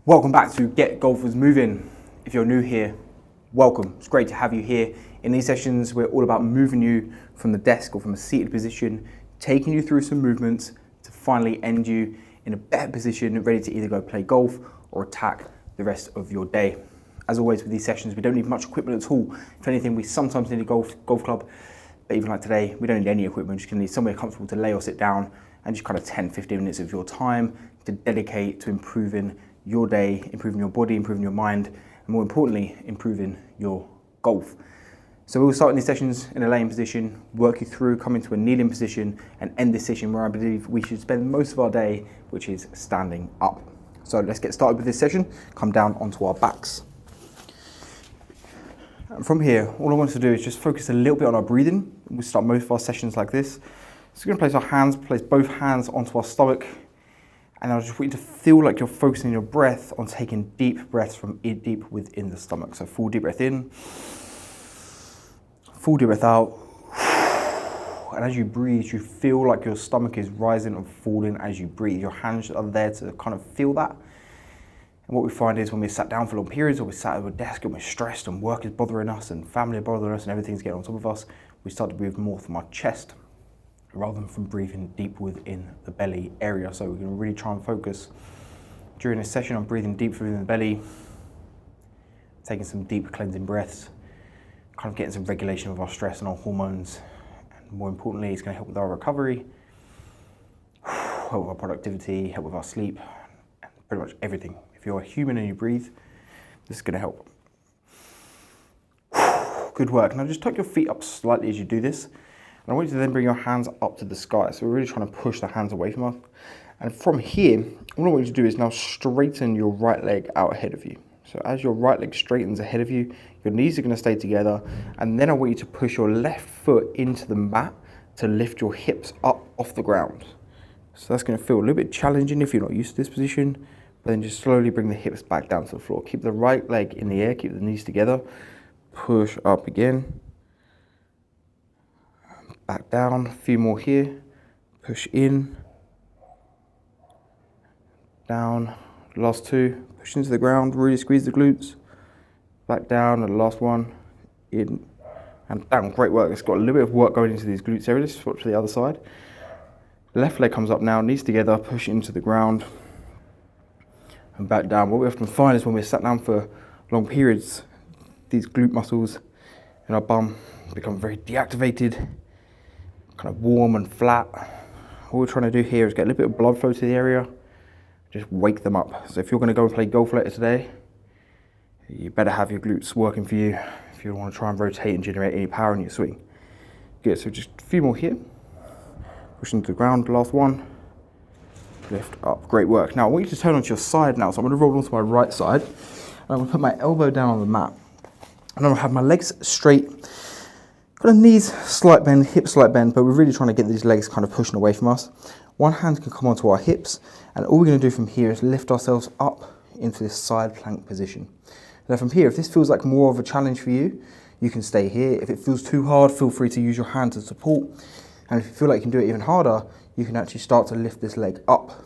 Welcome back to Get Golfers Moving. If you're new here, welcome. It's great to have you here. In these sessions, we're all about moving you from the desk or from a seated position, taking you through some movements to finally end you in a better position, ready to either go play golf or attack the rest of your day. As always with these sessions, we don't need much equipment at all. If anything, we sometimes need a golf club, but even like today, we don't need any equipment. We're just gonna need somewhere comfortable to lay or sit down and just kind of 10, 15 minutes of your time to dedicate to improving your day, improving your body, improving your mind, and more importantly, improving your golf. So we'll start in these sessions in a laying position, work you through, come into a kneeling position, and end this session where I believe we should spend most of our day, which is standing up. So let's get started with this session, come down onto our backs. And from here, all I want us to do is just focus a little bit on our breathing. We'll start most of our sessions like this. So we're going to place both hands onto our stomach, and I just want you to feel like you're focusing your breath on taking deep breaths from deep within the stomach. So full deep breath in, full deep breath out. And as you breathe, you feel like your stomach is rising and falling as you breathe. Your hands are there to kind of feel that. And what we find is when we're sat down for long periods, or we're sat at a desk and we're stressed and work is bothering us and family are bothering us and everything's getting on top of us, we start to breathe more from our chest rather than from breathing deep within the belly area. So we're going to really try and focus during this session on breathing deep within the belly, taking some deep cleansing breaths, kind of getting some regulation of our stress and our hormones. And more importantly, it's going to help with our recovery, help with our productivity, help with our sleep, and pretty much everything. If you're a human and you breathe, this is going to help. Good work. Now just tuck your feet up slightly as you do this. And I want you to then bring your hands up to the sky. So we're really trying to push the hands away from us. And from here, all I want you to do is now straighten your right leg out ahead of you. So as your right leg straightens ahead of you, your knees are going to stay together. And then I want you to push your left foot into the mat to lift your hips up off the ground. So that's going to feel a little bit challenging if you're not used to this position. But then just slowly bring the hips back down to the floor. Keep the right leg in the air, keep the knees together. Push up again. Back down, a few more here, push in, down, last two, push into the ground, really squeeze the glutes, back down, and the last one, in, and down. Great work. It's got a little bit of work going into these glutes areas. Switch to the other side. Left leg comes up now, knees together, push into the ground, and back down. What we often find is when we're sat down for long periods, these glute muscles in our bum become very deactivated, kind of warm and flat. All we're trying to do here is get a little bit of blood flow to the area, just wake them up. So if you're going to go and play golf later today, you better have your glutes working for you if you want to try and rotate and generate any power in your swing. Good, so just a few more here. Push into the ground, last one. Lift up, great work. Now I want you to turn onto your side now, so I'm going to roll onto my right side. And I'm going to put my elbow down on the mat. And I'm going to have my legs straight. Kind of knees slight bend, hips slight bend, but we're really trying to get these legs kind of pushing away from us. One hand can come onto our hips, and all we're going to do from here is lift ourselves up into this side plank position. Now from here, if this feels like more of a challenge for you, you can stay here. If it feels too hard, feel free to use your hand to support. And if you feel like you can do it even harder, you can actually start to lift this leg up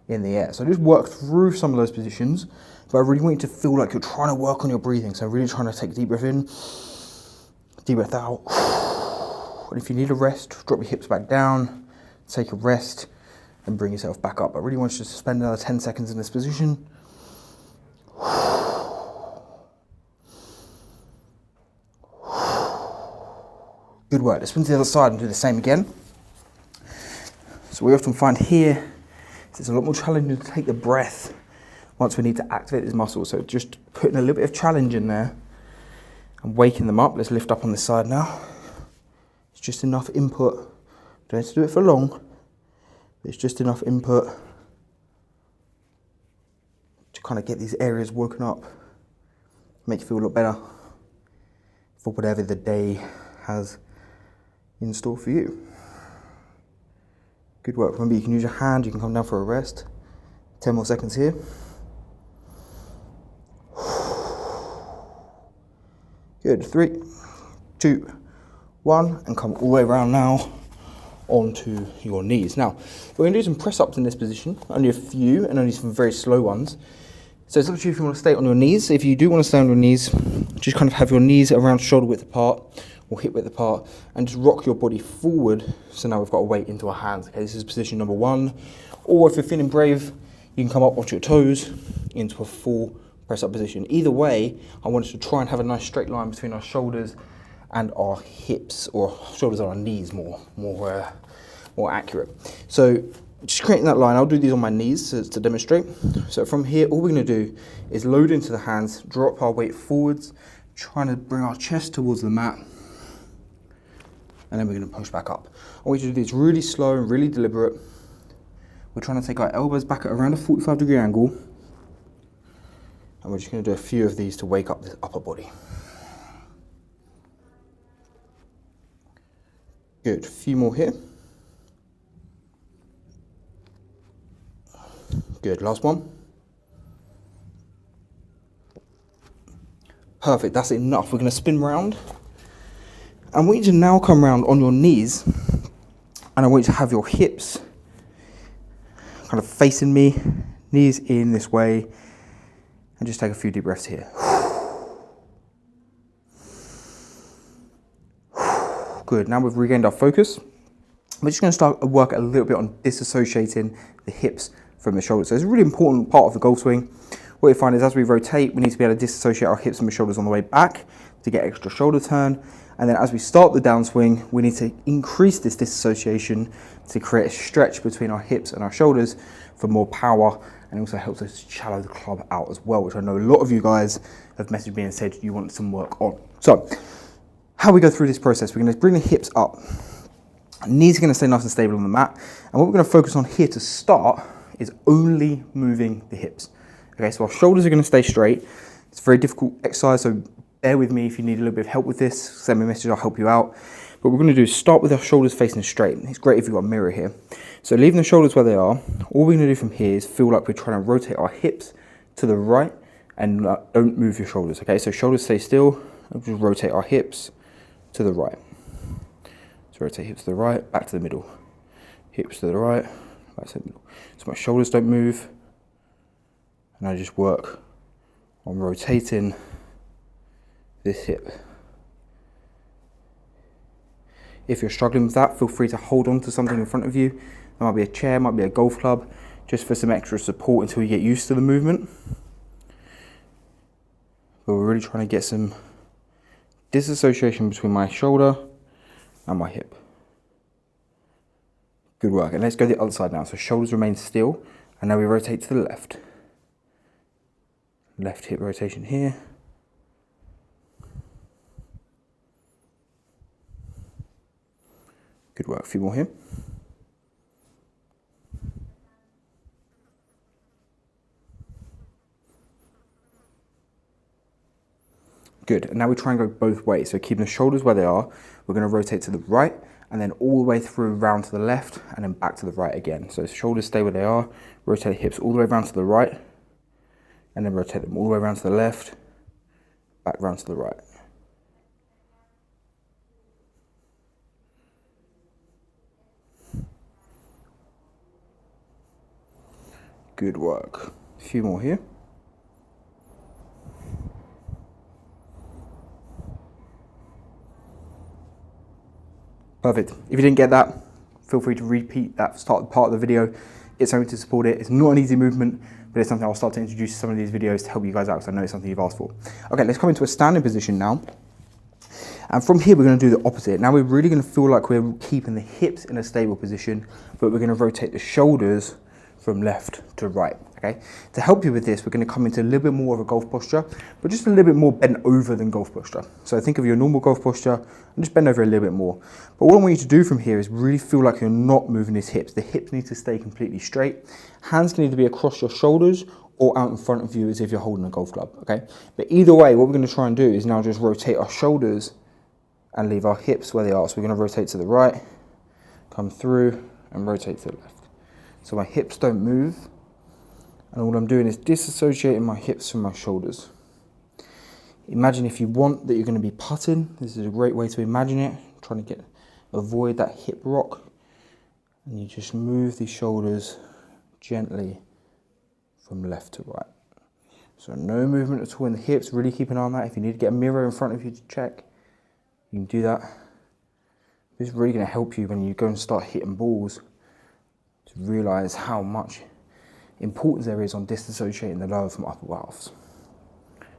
in the air. So just work through some of those positions, but I really want you to feel like you're trying to work on your breathing. So really trying to take a deep breath in, deep breath out. And if you need a rest, drop your hips back down, take a rest, and bring yourself back up. I really want you to spend another 10 seconds in this position. Good work. Let's spin to the other side and do the same again. So we often find here, it's a lot more challenging to take the breath once we need to activate these muscles. So just putting a little bit of challenge in there and waking them up. Let's lift up on this side now. It's just enough input. Don't have to do it for long, but it's just enough input to kind of get these areas woken up, make you feel a lot better for whatever the day has in store for you. Good work. Remember, you can use your hand, you can come down for a rest. 10 more seconds here. Good, 3, 2, 1, and come all the way around now onto your knees. Now, we're going to do some press-ups in this position, only a few and only some very slow ones. So it's up to you if you want to stay on your knees. If you do want to stay on your knees, just kind of have your knees around shoulder width apart or hip width apart and just rock your body forward. So now we've got a weight into our hands. Okay, this is position number 1. Or if you're feeling brave, you can come up onto your toes into a full press up position. Either way, I want us to try and have a nice straight line between our shoulders and our hips, or shoulders and our knees more accurate. So just creating that line, I'll do these on my knees to demonstrate. So from here, all we're going to do is load into the hands, drop our weight forwards, trying to bring our chest towards the mat, and then we're going to push back up. I want you to do this really slow and really deliberate. We're trying to take our elbows back at around a 45-degree angle, and we're just going to do a few of these to wake up the upper body. Good, a few more here. Good, last one. Perfect, that's enough. We're going to spin round. I want you to now come round on your knees, and I want you to have your hips kind of facing me, knees in this way, and just take a few deep breaths here. Good, now we've regained our focus. We're just going to start work a little bit on disassociating the hips from the shoulders. So it's a really important part of the golf swing. What you find is as we rotate, we need to be able to disassociate our hips from the shoulders on the way back to get extra shoulder turn. And then as we start the downswing, we need to increase this disassociation to create a stretch between our hips and our shoulders for more power, and also helps us shallow the club out as well, which I know a lot of you guys have messaged me and said you want some work on. So how we go through this process, we're going to bring the hips up. Knees are going to stay nice and stable on the mat. And what we're going to focus on here to start is only moving the hips. Okay, so our shoulders are going to stay straight. It's a very difficult exercise, so bear with me if you need a little bit of help with this. Send me a message, I'll help you out. What we're going to do is start with our shoulders facing straight. It's great if you've got a mirror here. So leaving the shoulders where they are, all we're going to do from here is feel like we're trying to rotate our hips to the right and don't move your shoulders. Okay, so shoulders stay still, and just rotate our hips to the right. So rotate hips to the right, back to the middle. Hips to the right, back to the middle. So my shoulders don't move, and I just work on rotating this hip. If you're struggling with that, feel free to hold on to something in front of you. There might be a chair, might be a golf club, just for some extra support until you get used to the movement. But we're really trying to get some disassociation between my shoulder and my hip. Good work. And let's go the other side now. So shoulders remain still, and now we rotate to the left. Left hip rotation here. Good work. A few more here. Good. And now we try and go both ways. So keeping the shoulders where they are, we're going to rotate to the right and then all the way through round to the left and then back to the right again. So shoulders stay where they are, rotate hips all the way around to the right and then rotate them all the way around to the left, back round to the right. Good work. A few more here. Perfect. If you didn't get that, feel free to repeat that start part of the video. Get something to support it. It's not an easy movement, but it's something I'll start to introduce to some of these videos to help you guys out because I know it's something you've asked for. Okay, let's come into a standing position now. And from here, we're going to do the opposite. Now we're really going to feel like we're keeping the hips in a stable position, but we're going to rotate the shoulders from left to right, okay? To help you with this, we're going to come into a little bit more of a golf posture, but just a little bit more bent over than golf posture. So think of your normal golf posture and just bend over a little bit more. But what I want you to do from here is really feel like you're not moving these hips. The hips need to stay completely straight. Hands need to be across your shoulders or out in front of you as if you're holding a golf club, okay? But either way, what we're going to try and do is now just rotate our shoulders and leave our hips where they are. So we're going to rotate to the right, come through and rotate to the left. So my hips don't move, and all I'm doing is disassociating my hips from my shoulders. Imagine if you want that you're going to be putting. This is a great way to imagine it. Trying to avoid that hip rock, and you just move the shoulders gently from left to right. So no movement at all in the hips, really keep an eye on that. If you need to get a mirror in front of you to check, you can do that. This is really going to help you when you go and start hitting balls to realise how much importance there is on disassociating the lower from upper valves.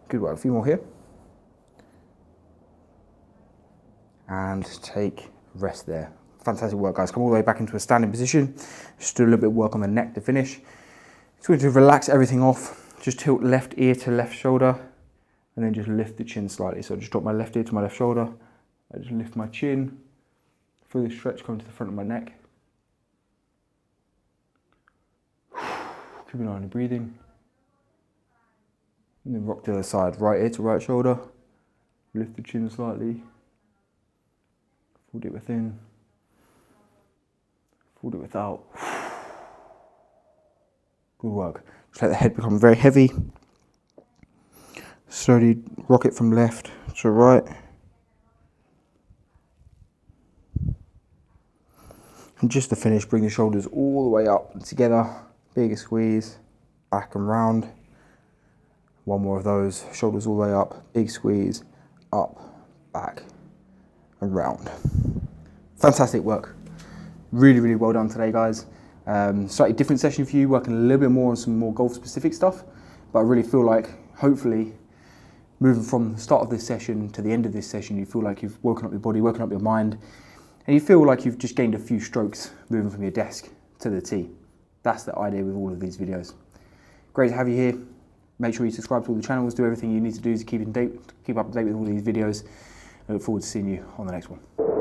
Good work, a few more here. And take a rest there. Fantastic work, guys. Come all the way back into a standing position. Just do a little bit of work on the neck to finish. Just going to relax everything off. Just tilt left ear to left shoulder and then just lift the chin slightly. So just drop my left ear to my left shoulder. I just lift my chin. Feel the stretch coming to the front of my neck. Keep an eye on the breathing. And then rock to the other side. Right ear to right shoulder. Lift the chin slightly. Fold it within. Fold it without. Good work. Just let the head become very heavy. Slowly rock it from left to right. And just to finish, bring the shoulders all the way up and together. Big squeeze, back and round. One more of those. Shoulders all the way up, big squeeze, up, back and round. Fantastic work. Really, really well done today, guys. Slightly different session for you, working a little bit more on some more golf specific stuff, but I really feel like hopefully moving from the start of this session to the end of this session, you feel like you've woken up your body, woken up your mind, and you feel like you've just gained a few strokes moving from your desk to the tee. That's the idea with all of these videos. Great to have you here. Make sure you subscribe to all the channels, do everything you need to do to keep up to date with all these videos. I look forward to seeing you on the next one.